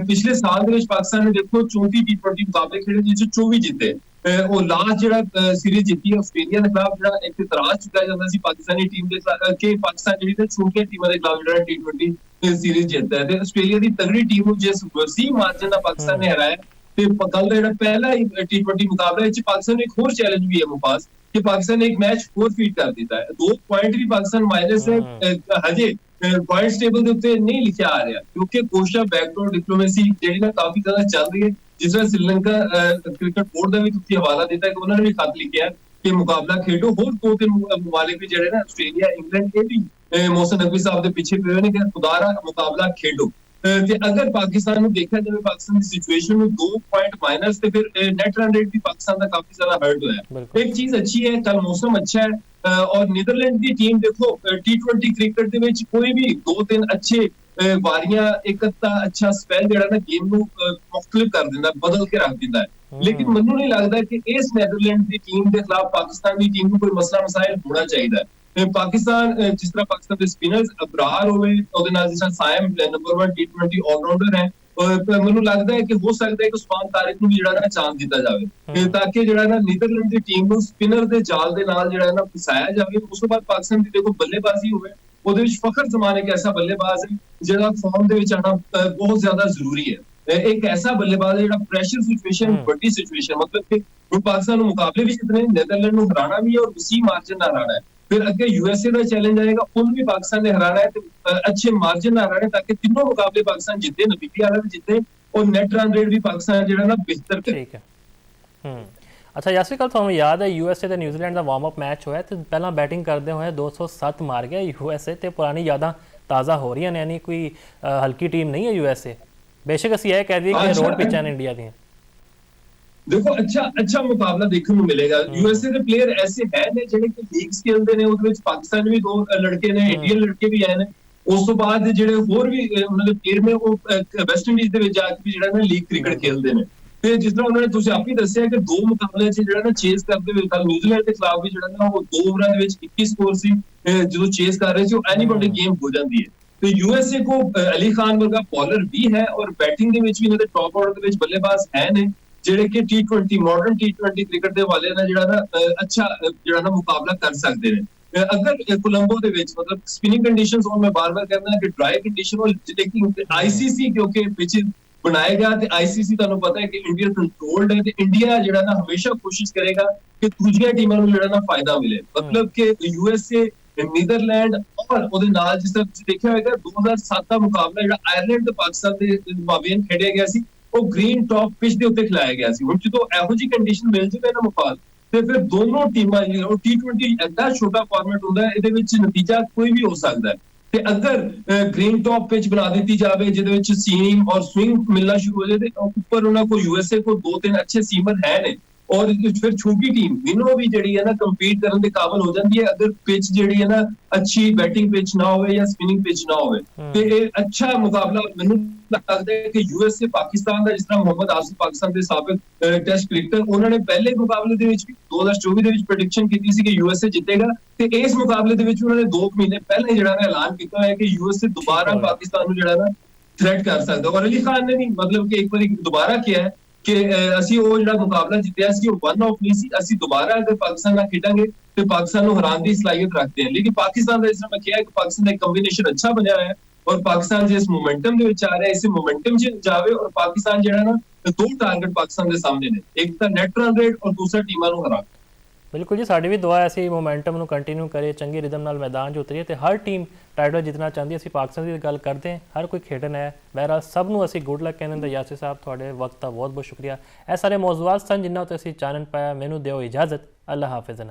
Speaker 3: ਪਿਛਲੇ ਸਾਲ ਦੇ ਵਿੱਚ ਪਾਕਿਸਤਾਨ ਨੇ ਦੇਖੋ 34 T20 ਮੁਕਾਬਲੇ ਖੇਡੇ, ਜਿਸ ਚ 24 ਜਿੱਤੇ। ਉਹ ਲਾਸਟ ਜਿਹੜਾ ਸੀਰੀਜ਼ ਜਿੱਤੀ ਆਸਟ੍ਰੇਲੀਆ ਦੇ ਖਿਲਾਫ, ਜਿਹੜਾ ਇੱਕ ਇਤਰਾਜ਼ ਚੁੱਕਿਆ ਜਾਂਦਾ ਸੀ ਪਾਕਿਸਤਾਨੀ ਟੀਮ ਦੇ ਕਿ ਪਾਕਿਸਤਾਨ ਜਿਹੜੀ ਤੇ ਛੋਟੀਆਂ ਟੀਮਾਂ ਦੇ ਖਿਲਾਫ ਜਿਹੜਾ T20 ਸੀਰੀਜ਼ ਜਿੱਤਦਾ ਹੈ, ਤੇ ਆਸਟ੍ਰੇਲੀਆ ਦੀ ਤਗੜੀ ਟੀਮ ਨੂੰ ਜਿਸ ਵਸੀਹ ਮਾਰਜਨ ਦਾ ਪਾਕਿਸਤਾਨ ਨੇ ਹਰਾਇਆ। ਤੇ ਕੱਲ ਦਾ ਜਿਹੜਾ ਪਹਿਲਾ T20 ਮੁਕਾਬਲਾ ਵਿੱਚ ਪਾਕਿਸਤਾਨ ਨੂੰ ਇੱਕ ਹੋਰ ਚੈਲੰਜ ਵੀ ਹੈ ਮੁਫਾਜ਼, ਕਿ ਪਾਕਿਸਤਾਨ ਨੇ ਇੱਕ ਮੈਚ ਫੋਰਫੀਟ ਕਰ ਦਿੱਤਾ ਹੈ। 2 ਪੁਆਇੰਟ ਵੀ ਪਾਕਿਸਤਾਨ ਮਾਈਨਸ ਹੈ, ਹਜੇ ਪੁਆਇੰਟਸ ਟੇਬਲ ਦੇ ਉੱਤੇ ਨਹੀਂ ਲਿਖਿਆ ਆ ਰਿਹਾ, ਕਿਉਂਕਿ ਕੋਸ਼ਾ ਬੈਕਡੋਰ ਡਿਪਲੋਮੇਸੀ ਜਿਹੜੀ ਨਾ ਕਾਫੀ ਜ਼ਿਆਦਾ ਚੱਲ ਰਹੀ ਹੈ। ਜਿਸ ਤਰ੍ਹਾਂ ਸ੍ਰੀਲੰਕਾ ਕ੍ਰਿਕਟ ਬੋਰਡ ਦਾ ਵੀ ਤੁਸੀਂ ਹਵਾਲਾ ਦਿੱਤਾ ਕਿ ਉਹਨਾਂ ਨੇ ਵੀ ਖਤ ਲਿਖਿਆ ਕਿ ਮੁਕਾਬਲਾ ਖੇਡੋ। ਹੋਰ 2-3 ਮਮਾਲਿਕ ਵੀ ਜਿਹੜੇ ਨਾ ਆਸਟ੍ਰੇਲੀਆ, ਇੰਗਲੈਂਡ, ਇਹ ਵੀ ਮੋਹਸਿਨ ਨਕਵੀ ਸਾਹਿਬ ਦੇ ਪਿੱਛੇ ਪਏ ਹੋਏ ਨੇ ਕਿ ਖੁਦਾਰਾ ਮੁਕਾਬਲਾ ਖੇਡੋ। ਤੇ ਅਗਰ ਪਾਕਿਸਤਾਨ ਨੂੰ ਦੇਖਿਆ ਜਾਵੇ, ਪਾਕਿਸਤਾਨ ਦੀ ਸਿਚੁਏਸ਼ਨ ਨੂੰ 2 ਪੁਆਇੰਟ ਮਾਈਨਸ, ਤੇ ਫਿਰ ਨੈਟ ਰਨ ਰੇਟ ਵੀ ਪਾਕਿਸਤਾਨ ਦਾ ਕਾਫੀ ਜ਼ਿਆਦਾ ਹਰਟ ਹੋਇਆ। ਇੱਕ ਚੀਜ਼ ਅੱਛੀ ਹੈ, ਕੱਲ ਮੌਸਮ ਅੱਛਾ ਹੈ, ਔਰ ਨੀਦਰਲੈਂਡ ਦੀ ਟੀਮ ਦੇਖੋ T20 ਕ੍ਰਿਕਟ ਦੇ ਵਿੱਚ ਕੋਈ ਵੀ 2-3 ਅੱਛੇ ਵਾਰੀਆਂ, ਇੱਕ ਅੱਛਾ ਸਪੈਲ ਜਿਹੜਾ ਨਾ ਗੇਮ ਨੂੰ ਮੁਖਤਲਿਫ ਕਰ ਦਿੰਦਾ, ਬਦਲ ਕੇ ਰੱਖ ਦਿੰਦਾ ਹੈ। ਲੇਕਿਨ ਮੈਨੂੰ ਨਹੀਂ ਲੱਗਦਾ ਕਿ ਇਸ ਨੈਦਰਲੈਂਡ ਦੀ ਟੀਮ ਦੇ ਖਿਲਾਫ ਪਾਕਿਸਤਾਨ ਦੀ ਟੀਮ ਨੂੰ ਕੋਈ ਮਸਲਾ ਮਸਾਇਲ ਹੋਣਾ ਚਾਹੀਦਾ ਹੈ। ਪਾਕਿਸਤਾਨ ਜਿਸ ਤਰ੍ਹਾਂ ਪਾਕਿਸਤਾਨ ਦੇ ਸਪਿਨਰਸ ਅਬਰਾਰ ਹੋਵੇ, ਉਹਦੇ ਨਾਲ ਜਿਸ ਤਰ੍ਹਾਂ ਸਾਇਮ ਨੰਬਰ 1 T20 ਆਲਰਾਊਂਡਰ ਹੈ, ਮੈਨੂੰ ਲੱਗਦਾ ਹੈ ਕਿ ਹੋ ਸਕਦਾ ਹੈ ਕਿ ਉਸਮਾਨ ਤਾਰਿਕ ਨੂੰ ਵੀ ਜਿਹੜਾ ਨਾ ਚਾਂਸ ਦਿੱਤਾ ਜਾਵੇ, ਤਾਂ ਕਿ ਜਿਹੜਾ ਨਾ ਨੀਦਰਲੈਂਡ ਦੀ ਟੀਮ ਨੂੰ ਸਪਿਨਰ ਦੇ ਜਾਲ ਦੇ ਨਾਲ ਜਿਹੜਾ ਨਾ ਫਸਾਇਆ ਜਾਵੇ। ਉਸ ਤੋਂ ਬਾਅਦ ਪਾਕਿਸਤਾਨ ਦੀ ਦੇਖੋ ਬੱਲੇਬਾਜ਼ੀ ਹੋਵੇ, ਉਹਦੇ ਵਿੱਚ ਫਖਰ ਜ਼ਮਾਨ ਇੱਕ ਐਸਾ ਬੱਲੇਬਾਜ਼ ਹੈ ਜਿਹੜਾ ਫਾਰਮ ਦੇ ਵਿੱਚ ਆਣਾ ਬਹੁਤ ਜ਼ਿਆਦਾ ਜ਼ਰੂਰੀ ਹੈ। ਇੱਕ ਐਸਾ ਬੱਲੇਬਾਜ਼ ਹੈ ਜਿਹੜਾ ਪ੍ਰੈਸ਼ਰ ਸਿਚੁਏਸ਼ਨ, ਵੱਡੀ ਸਿਚੁਏਸ਼ਨ, ਮਤਲਬ ਕਿ ਹੁਣ ਪਾਕਿਸਤਾਨ ਨੂੰ ਮੁਕਾਬਲੇ ਵੀ ਜਿੱਤਨੇ, ਨੀਦਰਲੈਂਡ ਨੂੰ ਹਰਾਣਾ ਵੀ ਹੈ, ਔਰ ਉਸੇ ਮਾਰਜਨ ਨਾਲ ਹਰਾਣਾ ਹੈ। ਫਿਰ ਅੱਗੇ USA ਦਾ ਚੈਲੰਜ ਆਏਗਾ, ਉਹਨੂੰ ਵੀ ਪਾਕਿਸਤਾਨ ਨੇ ਹਰਾਣਾ ਹੈ, ਤੇ ਅੱਛੇ ਮਾਰਜਨ ਨਾਲ ਹਰਾਣਾ ਹੈ, ਤਾਂ ਕਿ ਤਿੰਨੋਂ ਮੁਕਾਬਲੇ ਪਾਕਿਸਤਾਨ ਜਿੱਤੇ, ਨਤੀਜੇ ਵਾਲਾ ਵੀ ਜਿੱਤੇ, ਔਰ ਨੈਟ ਰਨ ਰੇਟ ਵੀ ਪਾਕਿਸਤਾਨ ਜਿਹੜਾ ਨਾ ਬਿਹਤਰ ਕਰੇ।
Speaker 1: ਠੀਕ ਹੈ। ਅੱਛਾ ਯਾਸਿਰ, ਕੱਲ ਤੁਹਾਨੂੰ ਯਾਦ ਹੈ USA ਤੇ ਨਿਊਜ਼ੀਲੈਂਡ ਦਾ ਵਾਰਮ ਅਪ ਮੈਚ ਹੋਇਆ, ਤੇ ਪਹਿਲਾਂ ਬੈਟਿੰਗ ਕਰਦੇ ਹੋਏ 207 ਮਾਰ ਗਿਆ USA, ਤੇ ਪੁਰਾਣੀ ਯਾਦਾਂ ਤਾਜ਼ਾ ਹੋ ਰਹੀਆਂ ਨੇ, ਯਾਨੀ ਕੋਈ ਹਲਕੀ ਟੀਮ ਨਹੀਂ ਹੈ USA। ਬੇਸ਼ੱਕ ਅਸੀਂ ਇਹ ਕਹਿ ਦਈਏ ਕਿ ਰੋਡ ਪਿੱਚਾਂ ਨੇ ਇੰਡੀਆ ਦੀਆਂ।
Speaker 3: देखो अच्छा मुकाबला देखने को मिलेगा। यूएसए ਦੇ ਪਲੇਅਰ ਐਸੇ ਹੈ ਨੇ ਜਿਹੜੇ ਕਿ ਲੀਗ ਸਕਿੱਲ ਦੇ ਨੇ, ਉਹਦੇ ਵਿੱਚ ਪਾਕਿਸਤਾਨ ਵੀ 2 ਲੜਕੇ ਨੇ, ਇੰਡੀਅਨ ਲੜਕੇ ਵੀ ਆਏ ਨੇ। ਉਸ ਤੋਂ ਬਾਅਦ ਜਿਹੜੇ ਹੋਰ ਵੀ ਉਹਨਾਂ ਦੇ ਪਲੇਅਰ ਨੇ, ਉਹ ਵੈਸਟ ਇੰਡੀਜ਼ ਦੇ ਵਿੱਚ ਜਾ ਕੇ ਵੀ ਜਿਹੜਾ ਨਾ ਲੀਗ ਕ੍ਰਿਕਟ ਖੇਡਦੇ ਨੇ। ਤੇ ਜਿਸ ਤਰ੍ਹਾਂ ਉਹਨਾਂ ਨੇ ਤੁਸੀਂ ਆਪ ਹੀ ਦੱਸਿਆ ਕਿ 2 ਮੁਕਾਬਲਿਆਂ 'ਚ ਜਿਹੜਾ ਨਾ ਚੇਸ ਕਰਦੇ ਹੋਏ, ਕੱਲ ਨਿਊਜ਼ੀਲੈਂਡ ਦੇ ਖਿਲਾਫ ਵੀ ਜਿਹੜਾ ਨਾ ਉਹ 2 ਓਵਰਾਂ ਦੇ ਵਿੱਚ 21 ਸਕੋਰ ਸੀ, ਜਦੋਂ ਚੇਸ ਕਰ ਰਹੇ ਸੀ, ਉਹ ਐਨੀਬਡੀ ਗੇਮ ਹੋ ਜਾਂਦੀ ਹੈ। ਤੇ यूएसए को अली खान वर्गा बॉलर भी है, और बैटिंग ਦੇ ਵਿੱਚ ਵੀ ਇਹਨਾਂ ਦੇ ਟੌਪ ਆਰਡਰ ਦੇ ਵਿੱਚ ਬੱਲੇਬਾਜ਼ ਹੈ ਨੇ, ਜਿਹੜੇ ਕਿ T20 ਮਾਡਰਨ T20 ਕ੍ਰਿਕਟ ਦੇ ਵਾਲੇ ਨਾਲ ਜਿਹੜਾ ਨਾ ਅੱਛਾ ਜਿਹੜਾ ਨਾ ਮੁਕਾਬਲਾ ਕਰ ਸਕਦੇ ਨੇ। ਅਗਰ ਕੋਲੰਬੋ ਦੇ ਵਿੱਚ ਮਤਲਬ ਸਪਿਨਿੰਗ ਕੰਡੀਸ਼ਨਸ, और मैं बार-बार कहना कि ड्राई कंडीशन और लेकिन आईसीसी क्योंकि पिच बनाया गया, ਤੇ आईसीसी ਤੁਹਾਨੂੰ ਪਤਾ ਹੈ ਕਿ ਇੰਡੀਆ ਕੰਟਰੋਲਡ ਹੈ, ਤੇ ਇੰਡੀਆ ਜਿਹੜਾ ਨਾ ਹਮੇਸ਼ਾ ਕੋਸ਼ਿਸ਼ ਕਰੇਗਾ ਕਿ ਦੂਜੀਆਂ ਟੀਮਾਂ ਨੂੰ ਜਿਹੜਾ ਨਾ ਫਾਇਦਾ ਮਿਲੇ। ਮਤਲਬ ਕਿ USA, ਨੀਦਰਲੈਂਡ, ਔਰ ਉਹਦੇ ਨਾਲ ਜਿਸ ਤਰ੍ਹਾਂ ਤੁਸੀਂ ਦੇਖਿਆ ਹੋਵੇਗਾ 2007 ਦਾ ਮੁਕਾਬਲਾ ਜਿਹੜਾ ਆਇਰਲੈਂਡ ਤੇ ਪਾਕਿਸਤਾਨ ਦੇ ਮਾਬੇਨ ਖੇਡਿਆ ਗਿਆ ਸੀ, ਉਹ ਗ੍ਰੀਨ ਟੌਪ ਪਿਚ ਦੇ ਉੱਤੇ ਖਿਲਾਇਆ ਗਿਆ ਸੀ। ਹੁਣ ਜਦੋਂ ਇਹੋ ਜਿਹੀ ਕੰਡੀਸ਼ਨ ਮਿਲ ਜਾਵੇ ਨਾ ਮੁਫਾਦ, ਤੇ ਫਿਰ ਦੋਨੋਂ ਟੀਮਾਂ ਜਿਹੜੀਆਂ ਉਹ T20 ਐਡਾ ਛੋਟਾ ਫਾਰਮੈਟ ਹੁੰਦਾ ਹੈ, ਇਹਦੇ ਵਿੱਚ ਨਤੀਜਾ ਕੋਈ ਵੀ ਹੋ ਸਕਦਾ ਹੈ। ਤੇ ਅਗਰ ਗ੍ਰੀਨ ਟੌਪ ਪਿਚ ਬਣਾ ਦਿੱਤੀ ਜਾਵੇ ਜਿਹਦੇ ਵਿੱਚ ਸੀਮ ਔਰ ਸਵਿੰਗ ਮਿਲਣਾ ਸ਼ੁਰੂ ਹੋ ਜਾਏ ਤੇ ਉੱਪਰ ਉਹਨਾਂ ਕੋਲ USA ਕੋਲ 2-3 ਅੱਛੇ ਸੀਮਰ ਹੈ ਨੇ ਔਰ ਫਿਰ ਛੋਟੀ ਟੀਮ ਵਿਨੋ ਵੀ ਜਿਹੜੀ ਹੈ ਨਾ ਕੰਪੀਟ ਕਰਨ ਦੇ ਕਾਬਿਲ ਹੋ ਜਾਂਦੀ ਹੈ ਅਗਰ ਪਿਚ ਜਿਹੜੀ ਹੈ ਨਾ ਅੱਛੀ ਬੈਟਿੰਗ ਪਿਚ ਨਾ ਹੋਵੇ ਜਾਂ ਸਪਿਨਿੰਗ ਪਿਚ ਨਾ ਹੋਵੇ। ਤੇ ਇਹ ਅੱਛਾ ਮੁਕਾਬਲਾ ਮੈਨੂੰ ਲੱਗਦਾ ਹੈ ਕਿ USA ਪਾਕਿਸਤਾਨ ਦਾ, ਜਿਸ ਤਰ੍ਹਾਂ ਮੁਹੰਮਦ ਆਸਿਫ ਪਾਕਿਸਤਾਨ ਦੇ ਸਾਬਿਕ ਟੈਸਟ ਕ੍ਰਿਕਟਰ, ਉਹਨਾਂ ਨੇ ਪਹਿਲੇ ਮੁਕਾਬਲੇ ਦੇ ਵਿੱਚ 2024 ਦੇ ਵਿੱਚ ਪ੍ਰੈਡਿਕਸ਼ਨ ਕੀਤੀ ਸੀ ਕਿ USA ਜਿੱਤੇਗਾ ਤੇ ਇਸ ਮੁਕਾਬਲੇ ਦੇ ਵਿੱਚ ਉਹਨਾਂ ਨੇ 2 ਮਹੀਨੇ ਪਹਿਲੇ ਜਿਹੜਾ ਨਾ ਐਲਾਨ ਕੀਤਾ ਹੋਇਆ ਕਿ USA ਦੁਬਾਰਾ ਪਾਕਿਸਤਾਨ ਨੂੰ ਜਿਹੜਾ ਨਾ ਥ੍ਰੈਟ ਕਰ ਸਕਦਾ। ਔਰ ਅਲੀ ਖਾਨ ਨੇ ਵੀ ਮਤਲਬ ਕਿ ਇੱਕ ਵਾਰੀ ਦੁਬਾਰਾ ਕਿਹਾ ਹੈ ਕਿ ਅਸੀਂ ਉਹ ਜਿਹੜਾ ਮੁਕਾਬਲਾ ਜਿੱਤਿਆ ਸੀ ਉਹ 1 ਆਫ ਨਹੀਂ ਸੀ, ਅਸੀਂ ਦੁਬਾਰਾ ਅਗਰ ਪਾਕਿਸਤਾਨ ਨਾਲ ਖੇਡਾਂਗੇ ਤੇ ਪਾਕਿਸਤਾਨ ਨੂੰ ਹਰਾਉਣ ਦੀ ਸਲਾਹੀਅਤ ਰੱਖਦੇ ਹਾਂ। ਲੇਕਿਨ ਪਾਕਿਸਤਾਨ ਦਾ, ਜਿਸ ਤਰ੍ਹਾਂ ਮੈਂ ਕਿਹਾ, ਕਿ ਪਾਕਿਸਤਾਨ ਦਾ ਇੱਕ ਕੰਬੀਨੇਸ਼ਨ ਅੱਛਾ ਬਣਿਆ ਹੋਇਆ ਹੈ ਔਰ ਪਾਕਿਸਤਾਨ ਜਿਸ ਮੋਮੈਂਟਮ ਦੇ ਵਿੱਚ ਆ ਰਿਹਾ, ਇਸੇ ਮੋਮੈਂਟਮ 'ਚ ਜਾਵੇ ਔਰ ਪਾਕਿਸਤਾਨ ਜਿਹੜਾ ਨਾ 2 ਟਾਰਗੇਟ ਪਾਕਿਸਤਾਨ ਦੇ ਸਾਹਮਣੇ ਨੇ, ਇੱਕ ਤਾਂ ਨੈਟ ਰਨ ਰੇਟ ਔਰ ਦੂਸਰਾ ਟੀਮਾਂ ਨੂੰ ਹਰਾ।
Speaker 1: ਬਿਲਕੁਲ ਜੀ, ਸਾਡੀ ਵੀ ਦੁਆ ਐਸੀ ਮੋਮੈਂਟਮ ਨੂੰ ਕੰਟੀਨਿਊ ਕਰੇ, ਚੰਗੀ ਰਿਦਮ ਨਾਲ ਮੈਦਾਨ 'ਚ ਉਤਰੀਏ ਤੇ ਹਰ ਟੀਮ ਟਾਈਟਲ ਜਿੱਤਣਾ ਚਾਹੁੰਦੀ ਹੈ। ਅਸੀਂ ਪਾਕਿਸਤਾਨ ਦੀ ਗੱਲ ਕਰਦੇ ਹਾਂ, ਹਰ ਕੋਈ ਖੇਡਣਾ ਹੈ। ਬਹਿਰਹਾਲ ਸਭ ਨੂੰ ਅਸੀਂ ਗੁੱਡ ਲੱਕ ਕਹਿੰਦੇ ਹਾਂ। ਯਾਸਿਰ ਸਾਹਿਬ, ਤੁਹਾਡੇ ਵਕਤ ਦਾ ਬਹੁਤ ਬਹੁਤ ਸ਼ੁਕਰੀਆ। ਇਹ ਸਾਰੇ ਮੌਜ਼ੂਆਤ ਸਨ ਜਿਨ੍ਹਾਂ ਉੱਤੇ ਅਸੀਂ ਚਾਨਣ ਪਾਇਆ। ਮੈਨੂੰ ਦਿਓ ਇਜਾਜ਼ਤ। ਅੱਲਾ ਹਾਫਿਜ਼।